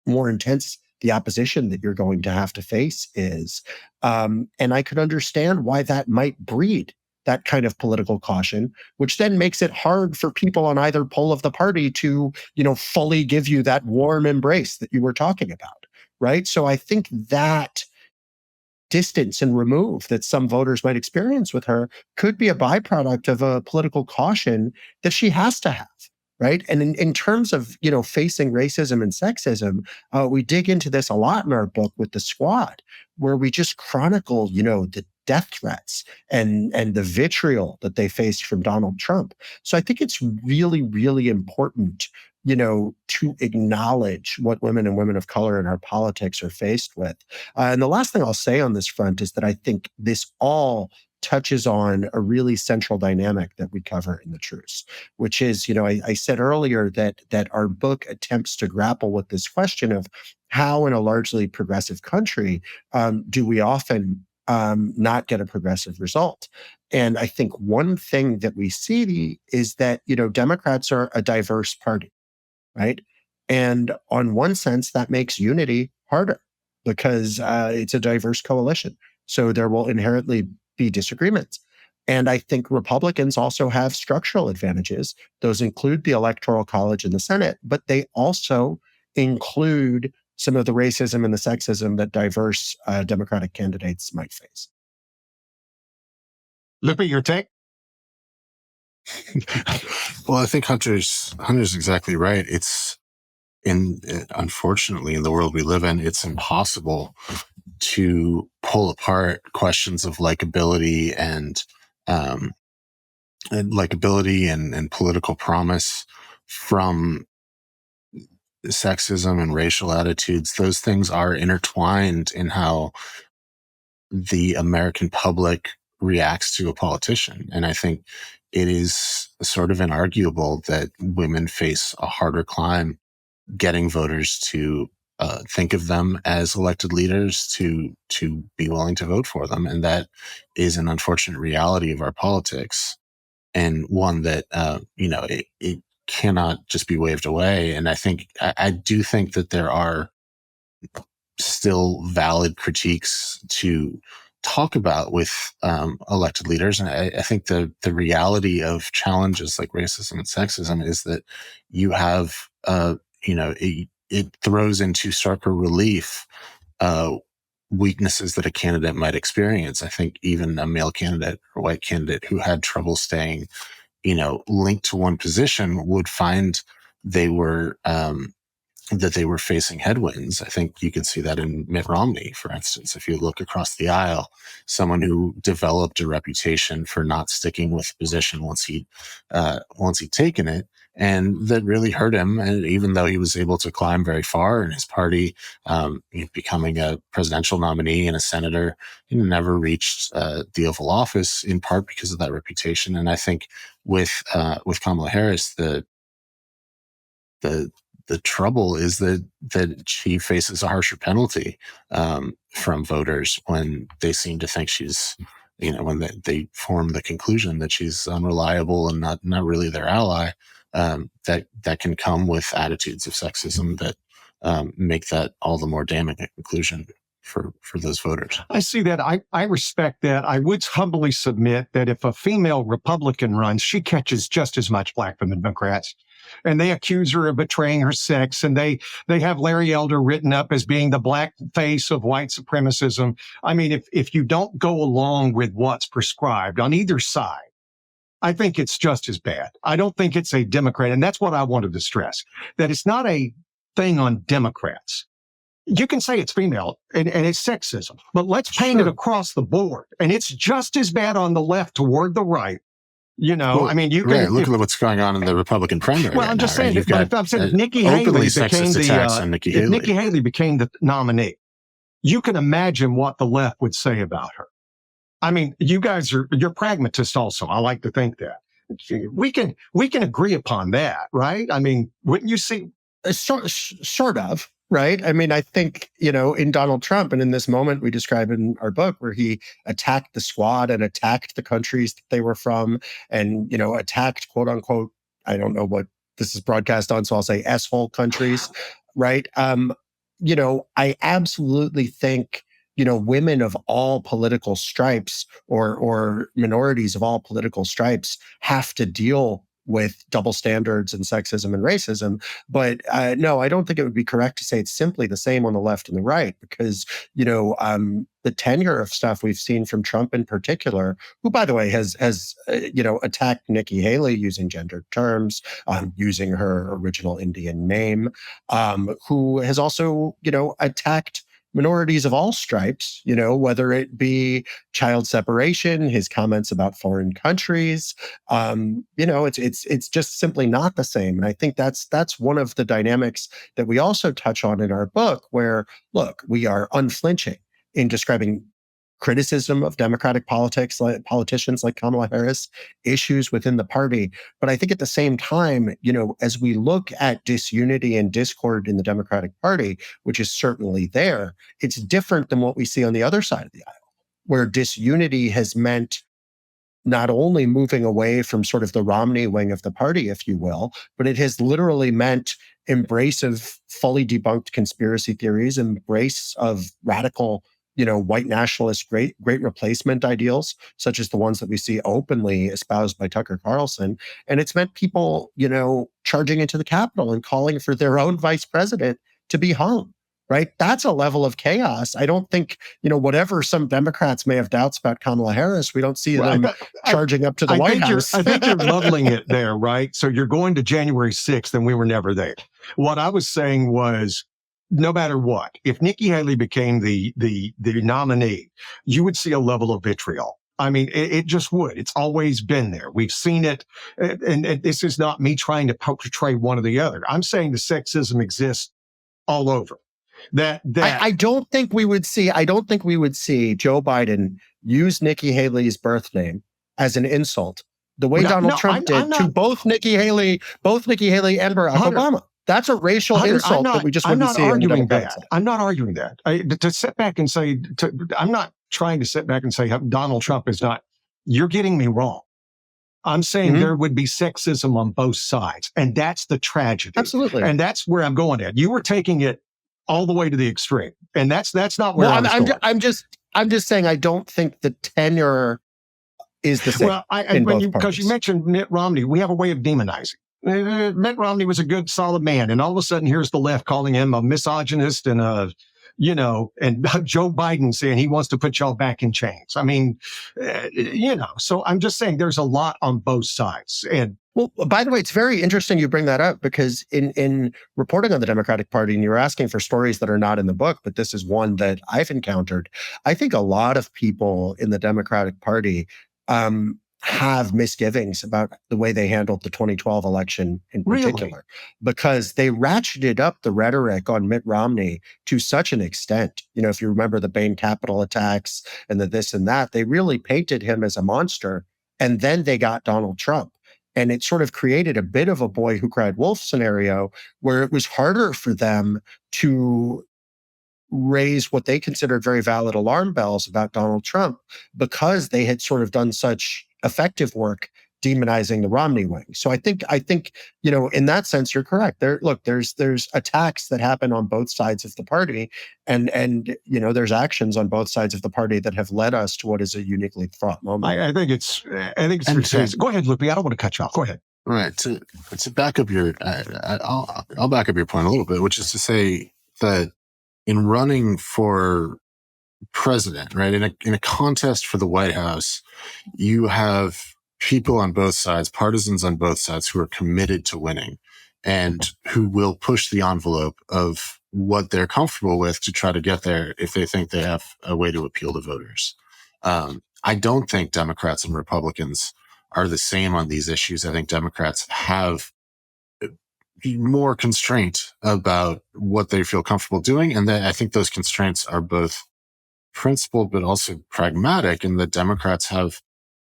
more intense the opposition that you're going to have to face is. And I could understand why that might breed that kind of political caution, which then makes it hard for people on either pole of the party to, fully give you that warm embrace that you were talking about, right? So I think that distance and remove that some voters might experience with her could be a byproduct of a political caution that she has to have, right? And in terms of, facing racism and sexism, we dig into this a lot in our book with the Squad, where we just chronicle, the death threats and the vitriol that they faced from Donald Trump. So I think it's really, really important to acknowledge what women and women of color in our politics are faced with. And the last thing I'll say on this front is that I think this all touches on a really central dynamic that we cover in the Truce, which is, I said earlier that our book attempts to grapple with this question of how in a largely progressive country do we often not get a progressive result. And I think one thing that we see is that, Democrats are a diverse party. Right. And on one sense, that makes unity harder because it's a diverse coalition. So there will inherently be disagreements. And I think Republicans also have structural advantages. Those include the Electoral College in the Senate, but they also include some of the racism and the sexism that diverse Democratic candidates might face. Luppe, your take? Well, I think Hunter's exactly right. Unfortunately, in the world we live in, it's impossible to pull apart questions of likability and political promise from sexism and racial attitudes. Those things are intertwined in how the American public reacts to a politician. And I think it is sort of inarguable that women face a harder climb getting voters to think of them as elected leaders, to be willing to vote for them. And that is an unfortunate reality of our politics, and one that, it cannot just be waved away. And I do think that there are still valid critiques to talk about with elected leaders. And I think the reality of challenges like racism and sexism is that you have, it throws into starker relief weaknesses that a candidate might experience. I think even a male candidate or white candidate who had trouble staying, linked to one position would find they were, that they were facing headwinds. I think you can see that in Mitt Romney, for instance. If you look across the aisle, someone who developed a reputation for not sticking with the position once he'd taken it, and that really hurt him. And even though he was able to climb very far in his party, becoming a presidential nominee and a senator, he never reached the Oval Office, in part because of that reputation. And I think with Kamala Harris, the trouble is that she faces a harsher penalty from voters when they seem to think she's, when they form the conclusion that she's unreliable and not really their ally. That can come with attitudes of sexism that make that all the more damning a conclusion for those voters. I see that. I respect that. I would humbly submit that if a female Republican runs, she catches just as much flack from the Democrats. And they accuse her of betraying her sex. And they have Larry Elder written up as being the black face of white supremacism. I mean, if you don't go along with what's prescribed on either side, I think it's just as bad. I don't think it's a Democrat. And that's what I wanted to stress, that it's not a thing on Democrats. You can say it's female and it's sexism, but let's paint it across the board. And it's just as bad on the left toward the right. Well, I mean, you can look at what's going on in the Republican primary. Well, I'm just saying, right? But I'm saying Nikki Haley became the nominee. You can imagine what the left would say about her. I mean, you're pragmatists also. I like to think that we can agree upon that, right? I mean, wouldn't you see? Sort of. Right. I mean, I think, in Donald Trump and in this moment we describe in our book where he attacked the squad and attacked the countries that they were from and, attacked, quote unquote, I don't know what this is broadcast on, so I'll say S-hole countries. Right. I absolutely think, women of all political stripes or minorities of all political stripes have to deal with double standards and sexism and racism. But no, I don't think it would be correct to say it's simply the same on the left and the right, because, the tenure of stuff we've seen from Trump in particular, who, by the way, has attacked Nikki Haley using gendered terms, using her original Indian name, who has also, attacked minorities of all stripes, whether it be child separation, his comments about foreign countries, it's just simply not the same. And I think that's one of the dynamics that we also touch on in our book, where, look, we are unflinching in describing criticism of Democratic politics, like politicians like Kamala Harris, issues within the party. But I think at the same time, as we look at disunity and discord in the Democratic Party, which is certainly there, it's different than what we see on the other side of the aisle, where disunity has meant not only moving away from sort of the Romney wing of the party, if you will, but it has literally meant embrace of fully debunked conspiracy theories, embrace of radical white nationalist great replacement ideals, such as the ones that we see openly espoused by Tucker Carlson. And it's meant people, charging into the Capitol and calling for their own vice president to be hung. Right? That's a level of chaos. I don't think, whatever some Democrats may have doubts about Kamala Harris, we don't see them charging up to the White House. I think you're muddling it there, right? So you're going to January 6th and we were never there. What I was saying was, no matter what, if Nikki Haley became the nominee, you would see a level of vitriol. I mean, it just would. It's always been there. We've seen it. And this is not me trying to portray one or the other. I'm saying the sexism exists all over. I don't think we would see Joe Biden use Nikki Haley's birth name as an insult, the way Donald Trump did to both Nikki Haley and Barack Obama. That's a racial insult that we just wouldn't see. I'm not arguing that. To sit back and say, I'm not trying to sit back and say Donald Trump is not. You're getting me wrong. I'm saying there would be sexism on both sides, and that's the tragedy. Absolutely, and that's where I'm going at. You were taking it all the way to the extreme, and that's not where I'm going. I'm just saying I don't think the tenor is the same. Well, because you mentioned Mitt Romney, we have a way of demonizing. Mitt Romney was a good, solid man, and all of a sudden, here's the left calling him a misogynist and and Joe Biden saying he wants to put y'all back in chains. I mean, so I'm just saying there's a lot on both sides. And well, by the way, it's very interesting you bring that up because in reporting on the Democratic Party, and you're asking for stories that are not in the book, but this is one that I've encountered. I think a lot of people in the Democratic Party have misgivings about the way they handled the 2012 election in particular, because they ratcheted up the rhetoric on Mitt Romney to such an extent. If you remember the Bain Capital attacks and the this and that, they really painted him as a monster. And then they got Donald Trump. And it sort of created a bit of a boy who cried wolf scenario where it was harder for them to raise what they considered very valid alarm bells about Donald Trump because they had sort of done such effective work demonizing the Romney wing. So I think, in that sense, you're correct. There's attacks that happen on both sides of the party, and there's actions on both sides of the party that have led us to what is a uniquely fraught moment. I think it's go ahead, Luppe. I don't want to cut you off. Go ahead. All right. To back up your, I'll back up your point a little bit, which is to say that in running for president, right, in a contest for the White House, you have people on both sides, partisans on both sides, who are committed to winning and who will push the envelope of what they're comfortable with to try to get there if they think they have a way to appeal to voters. I don't think Democrats and Republicans are the same on these issues. I think Democrats have more constraint about what they feel comfortable doing. And I think those constraints are both principled, but also pragmatic, and the Democrats have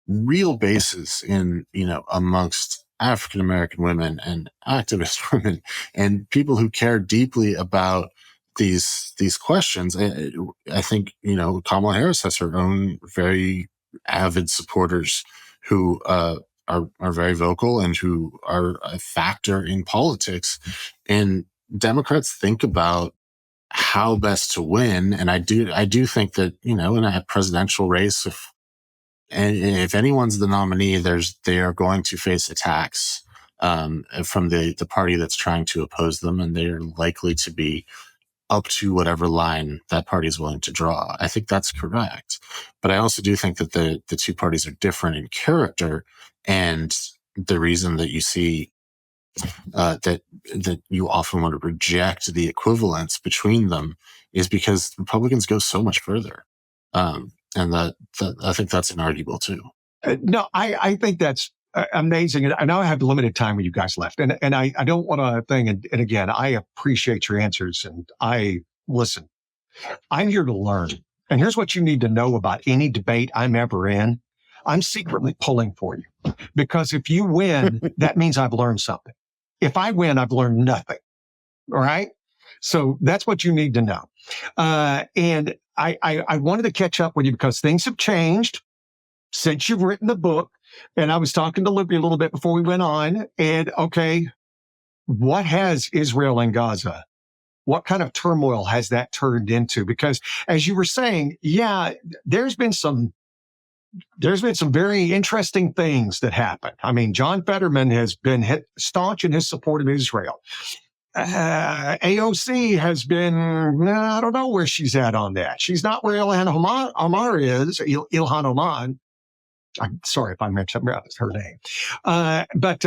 real bases in, amongst African-American women and activist women and people who care deeply about these questions. I think, Kamala Harris has her own very avid supporters who, are very vocal and who are a factor in politics. And Democrats think about how best to win. And I do think that, in a presidential race, if anyone's the nominee, they are going to face attacks, from the party that's trying to oppose them. And they are likely to be up to whatever line that party is willing to draw. I think that's correct. But I also do think that the two parties are different in character. And the reason that you see that you often want to reject the equivalence between them is because Republicans go so much further, and that I think that's inarguable too. No, I think that's amazing. And I know I have limited time when you guys left, and I don't want to think. And again, I appreciate your answers, and listen. I'm here to learn, and here's what you need to know about any debate I'm ever in. I'm secretly pulling for you because if you win, that means I've learned something. If I win, I've learned nothing. All right. So that's what you need to know. And I wanted to catch up with you because things have changed since you've written the book. And I was talking to Luppe a little bit before we went on. And okay, what has Israel and Gaza What kind of turmoil has that turned into? Because as you were saying, yeah, there's been some very interesting things that happened. I mean, John Fetterman has been staunch in his support of Israel. AOC has been, I don't know where she's at on that. She's not where Ilhan Omar is, Ilhan Omar. I'm sorry if I mentioned her name. But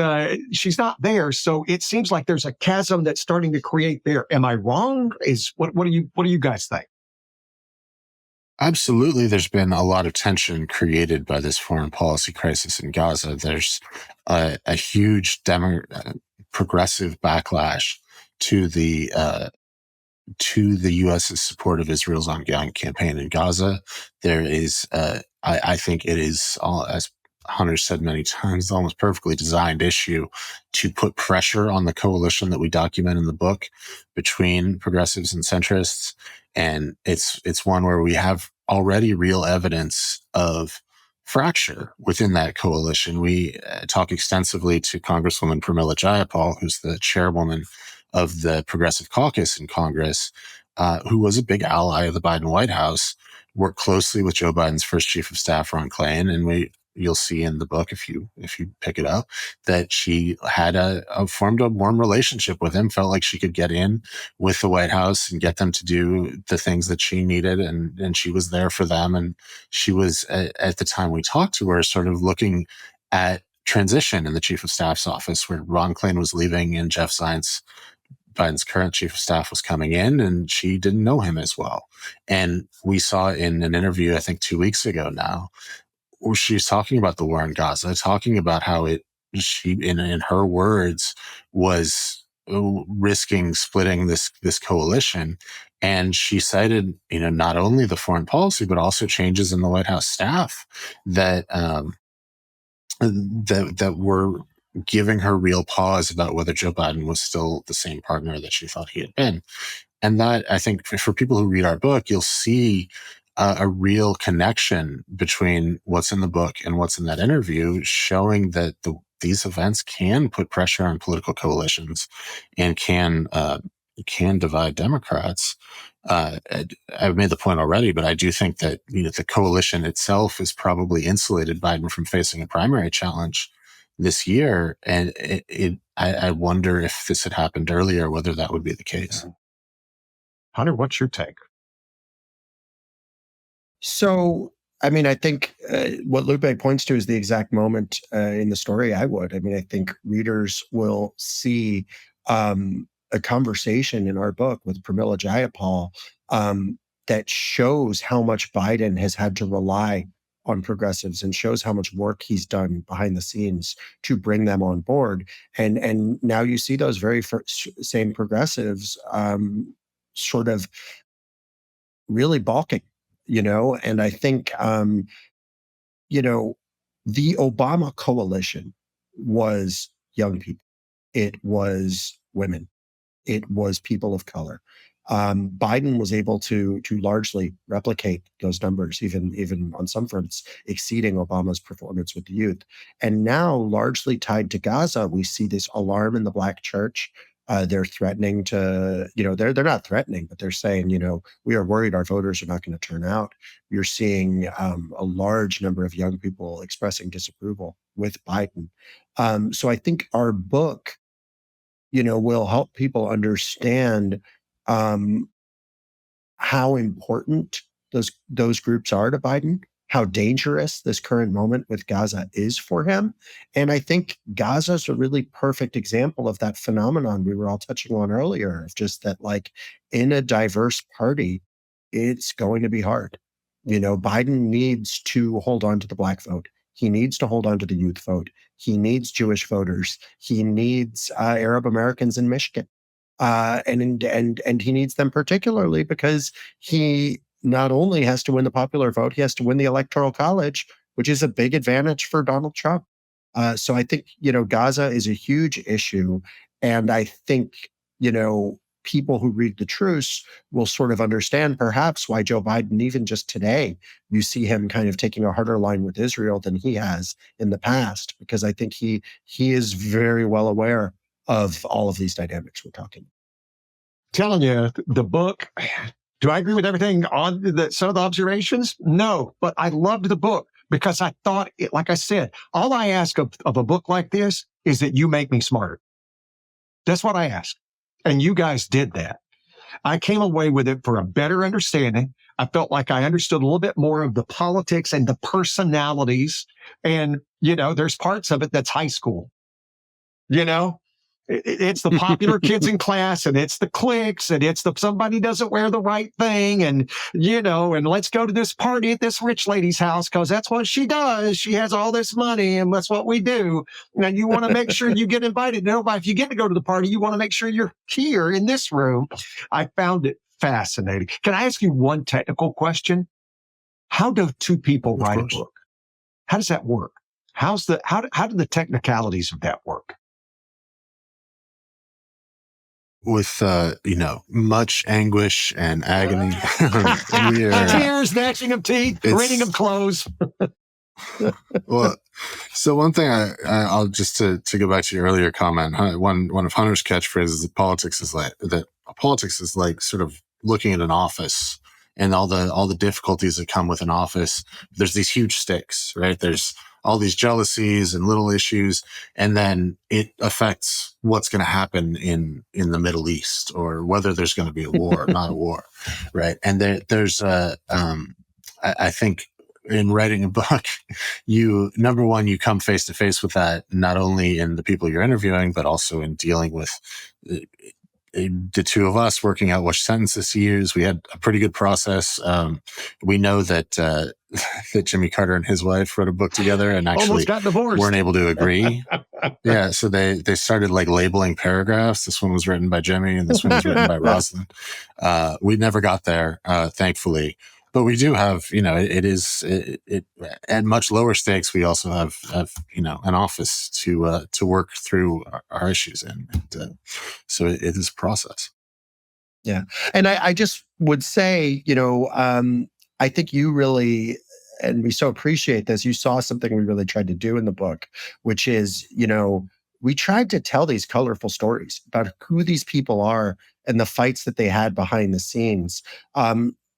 she's not there. So it seems like there's a chasm that's starting to create there. Am I wrong? What do you guys think? Absolutely, there's been a lot of tension created by this foreign policy crisis in Gaza. There's a huge progressive backlash to the U.S.'s support of Israel's ongoing campaign in Gaza. There is, I think it is, as Hunter said many times, almost perfectly designed issue to put pressure on the coalition that we document in the book between progressives and centrists. And it's one where we have already real evidence of fracture within that coalition. We talk extensively to Congresswoman Pramila Jayapal, who's the chairwoman of the Progressive Caucus in Congress, who was a big ally of the Biden White House, worked closely with Joe Biden's first chief of staff, Ron Klain, and you'll see in the book, if you pick it up, that she had formed a warm relationship with him, felt like she could get in with the White House and get them to do the things that she needed. And she was there for them. And she was, at the time we talked to her, sort of looking at transition in the chief of staff's office, where Ron Klain was leaving and Jeff Zients, Biden's current chief of staff, was coming in, and she didn't know him as well. And we saw in an interview, I think 2 weeks ago now, where she's talking about the war in Gaza, talking about how she, in her words, was risking splitting this coalition. And she cited, not only the foreign policy, but also changes in the White House staff that were giving her real pause about whether Joe Biden was still the same partner that she thought he had been. And that, I think, for people who read our book, you'll see a real connection between what's in the book and what's in that interview, showing that these events can put pressure on political coalitions and can divide Democrats. I've made the point already, but I do think that the coalition itself is probably insulated Biden from facing a primary challenge this year. And I wonder if this had happened earlier, whether that would be the case. Hunter, what's your take? So, I mean, I think what Luppe points to is the exact moment in the story I would. I mean, I think readers will see a conversation in our book with Pramila Jayapal that shows how much Biden has had to rely on progressives and shows how much work he's done behind the scenes to bring them on board. And now you see those very same progressives sort of really balking, and I think, the Obama coalition was young people. It was women. It was people of color. Biden was able to largely replicate those numbers, even on some fronts, exceeding Obama's performance with the youth. And now, largely tied to Gaza, we see this alarm in the Black church. They're threatening to, they're not threatening, but they're saying, we are worried our voters are not going to turn out. You're seeing a large number of young people expressing disapproval with Biden. So I think our book, will help people understand how important those groups are to Biden, how dangerous this current moment with Gaza is for him. And I think Gaza is a really perfect example of that phenomenon we were all touching on earlier, of just that, like, in a diverse party, it's going to be hard. Biden needs to hold on to the Black vote. He needs to hold on to the youth vote. He needs Jewish voters. He needs Arab Americans in Michigan. And he needs them particularly because he not only has to win the popular vote, he has to win the Electoral College, which is a big advantage for Donald Trump. So I think, Gaza is a huge issue. And I think, people who read the truce will sort of understand perhaps why Joe Biden, even just today, you see him kind of taking a harder line with Israel than he has in the past, because I think he is very well aware of all of these dynamics we're talking about. Telling you, the book, do I agree with everything on some of the observations? No, but I loved the book because I thought, like I said, all I ask of a book like this is that you make me smarter. That's what I asked. And you guys did that. I came away with it for a better understanding. I felt like I understood a little bit more of the politics and the personalities. And, there's parts of it that's high school. It's the popular kids in class, and it's the cliques, and it's the somebody doesn't wear the right thing, and and let's go to this party at this rich lady's house because that's what she does. She has all this money, and that's what we do. And you want to make sure you get invited. Nobody, if you get to go to the party, you want to make sure you're here in this room. I found it fascinating. Can I ask you one technical question? How do two people write a book? How does that work? How do the technicalities of that work? With, much anguish and agony. Tears, gnashing of teeth, rending of clothes. Well, so one thing I'll just to go back to your earlier comment, one of Hunter's catchphrases that politics is like sort of looking at an office and all the difficulties that come with an office. There's these huge stakes, right? There's all these jealousies and little issues, and then it affects what's going to happen in the Middle East, or whether there's going to be a war or not a war, right? And there's I think in writing a book, number one, you come face to face with that, not only in the people you're interviewing, but also in dealing with the two of us working out which sentences to use. We had a pretty good process. We know that that Jimmy Carter and his wife wrote a book together and actually weren't able to agree. Yeah, so they started like labeling paragraphs. This one was written by Jimmy and this one was written by Rosalind. We never got there, thankfully. But we do have, it at much lower stakes. We also have an office to work through our issues in. And, so it is a process. Yeah. And I just would say, I think you really, and we so appreciate this, you saw something we really tried to do in the book, which is, we tried to tell these colorful stories about who these people are and the fights that they had behind the scenes.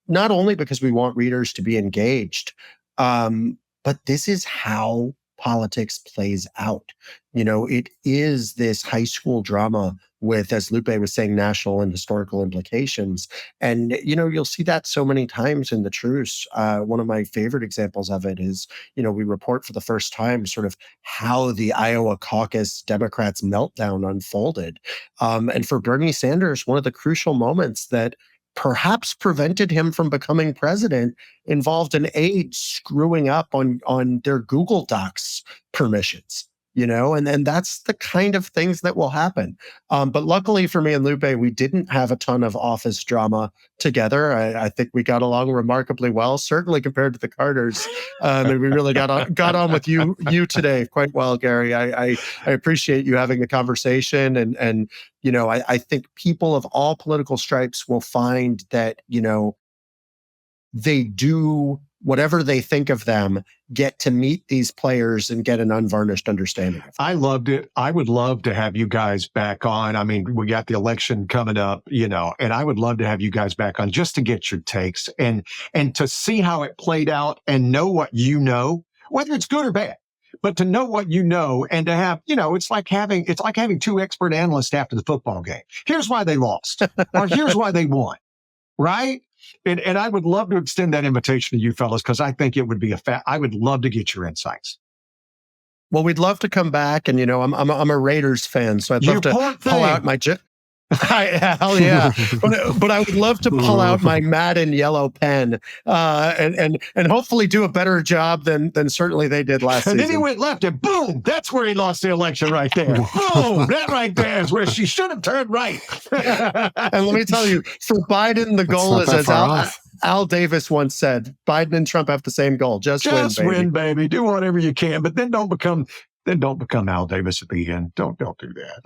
Not only because we want readers to be engaged, but this is how politics plays out. It is this high school drama with, as Luppe was saying, national and historical implications. And, you'll see that so many times in the truce. One of my favorite examples of it is, we report for the first time sort of how the Iowa caucus Democrats' meltdown unfolded. And for Bernie Sanders, one of the crucial moments that perhaps prevented him from becoming president involved an aide screwing up on their Google Docs permissions, and that's the kind of things that will happen. But luckily for me and Luppe, we didn't have a ton of office drama together. I think we got along remarkably well, certainly compared to the Carters. And we really got on with you today quite well, Gary. I appreciate you having the conversation, and I think people of all political stripes will find that, they do whatever they think of them, get to meet these players and get an unvarnished understanding of them. I loved it. I would love to have you guys back on. I mean, we got the election coming up, and I would love to have you guys back on just to get your takes and to see how it played out and know what whether it's good or bad. But to know what and to have, it's like having two expert analysts after the football game. Here's why they lost, or here's why they won, right? And I would love to extend that invitation to you fellas, because I think it would be I would love to get your insights. Well, we'd love to come back, and I'm a Raiders fan, so I'd love to pull out my hell yeah! But I would love to pull out my Madden yellow pen and hopefully do a better job than certainly they did last season. And then he went left, and boom! That's where he lost the election right there. Boom! That right there is where she should have turned right. And let me tell you, for Biden, the goal is, as Al Davis once said, Biden and Trump have the same goal: just win, baby. Do whatever you can, but then don't become Al Davis at the end. Don't do that.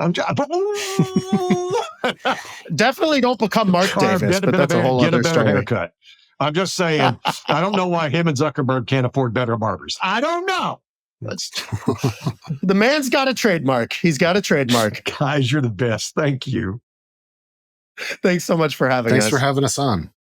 Definitely don't become Mark Davis, but that's a whole other story. Haircut. I'm just saying, I don't know why him and Zuckerberg can't afford better barbers. I don't know. The man's got a trademark. He's got a trademark. Guys, you're the best. Thank you. Thanks so much for having us. Thanks for having us on.